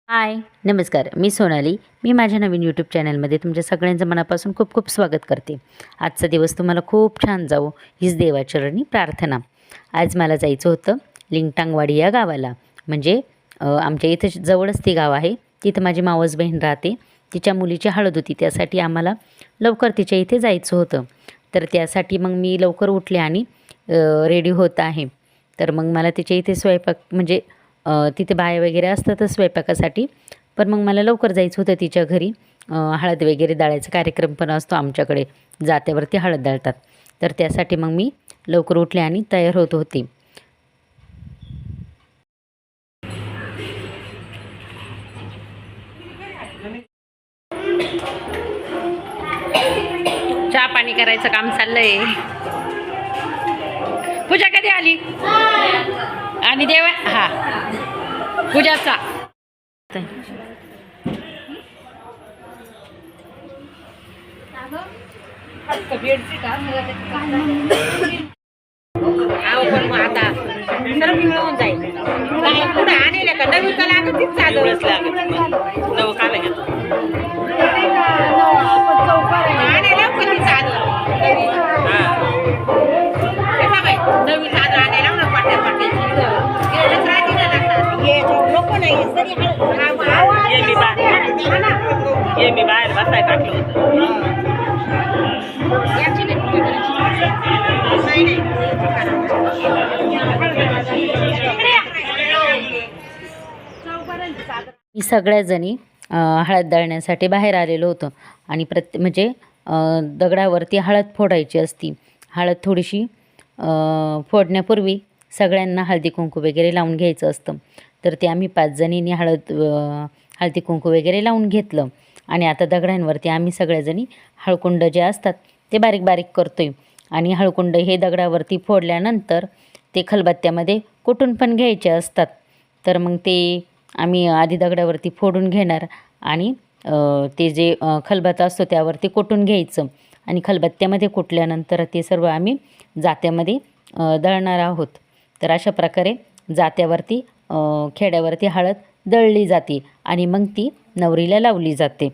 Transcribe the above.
हाय, नमस्कार. मी सोनाली. मी माझ्या नवीन यूट्यूब चॅनलमध्ये तुमच्या सगळ्यांचं मनापासून खूप खूप स्वागत करते. आजचा दिवस तुम्हाला खूप छान जावो हीच देवाचरणी प्रार्थना. आज मला जायचं होतं लिंगटांगवाडी या गावाला. म्हणजे आमच्या इथं जवळच ते गाव आहे. तिथं माझी मावस बहीण राहते. तिच्या मुलीची हळद होती, त्यासाठी आम्हाला लवकर तिच्या इथे जायचं होतं. तर त्यासाठी मग मी लवकर उठले आणि रेडी होत आहे. तर मग मला तिच्या इथे स्वयंपाक म्हणजे तिथे बाया वगैरे असतातच स्वयंपाकासाठी. पण मग मला लवकर जायचं होतं तिच्या घरी. हळद वगैरे दळायचा कार्यक्रम पण असतो आमच्याकडे. जात्यावरती हळद दळतात. तर त्यासाठी मग मी लवकर उठले आणि तयार होत होते. चहा पाणी करायचं काम चाललंय. पूजा कधी आली? आणि देवा हा पूजाचा पण मग आता सर्व मिळून जाईल. पुढे आणले का नवीन का लागत तीच चालू नवं का लागत आणले पण ती चालू नवीन चादर आणायला ना पाट्या पाट्याची गेलच राहते ना लागतात हे लोक नाही सरी ये मी बाहेर बसाय टाकलं होतं. मी सगळ्याजणी हळद दळण्यासाठी बाहेर आलेलो होतो आणि म्हणजे दगडावरती हळद फोडायची असती. हळद थोडीशी फोडण्यापूर्वी सगळ्यांना हळदी कुंकू वगैरे लावून घ्यायचं असतं. तर ते आम्ही 5 जणींनी हळदी कुंकू वगैरे लावून घेतलं. आणि आता दगडांवरती आम्ही सगळ्याजणी हळकुंड जे असतात ते बारीक बारीक करतो आहे. आणि हळकुंड हे दगडावरती फोडल्यानंतर ते खलबत्त्यामध्ये कुटून पण घ्यायचे असतात. तर मग ते आम्ही आधी दगडावरती फोडून घेणार आणि ते जे खलबत्ता असतो त्यावरती कुटून घ्यायचं. आणि खलबत्त्यामध्ये कुटल्यानंतर ते सर्व आम्ही जात्यामध्ये दळणार आहोत. तर अशा प्रकारे जात्यावरती खेड्यावरती हळद दळली जाते आणि मग ती नवरीला लावली जाते.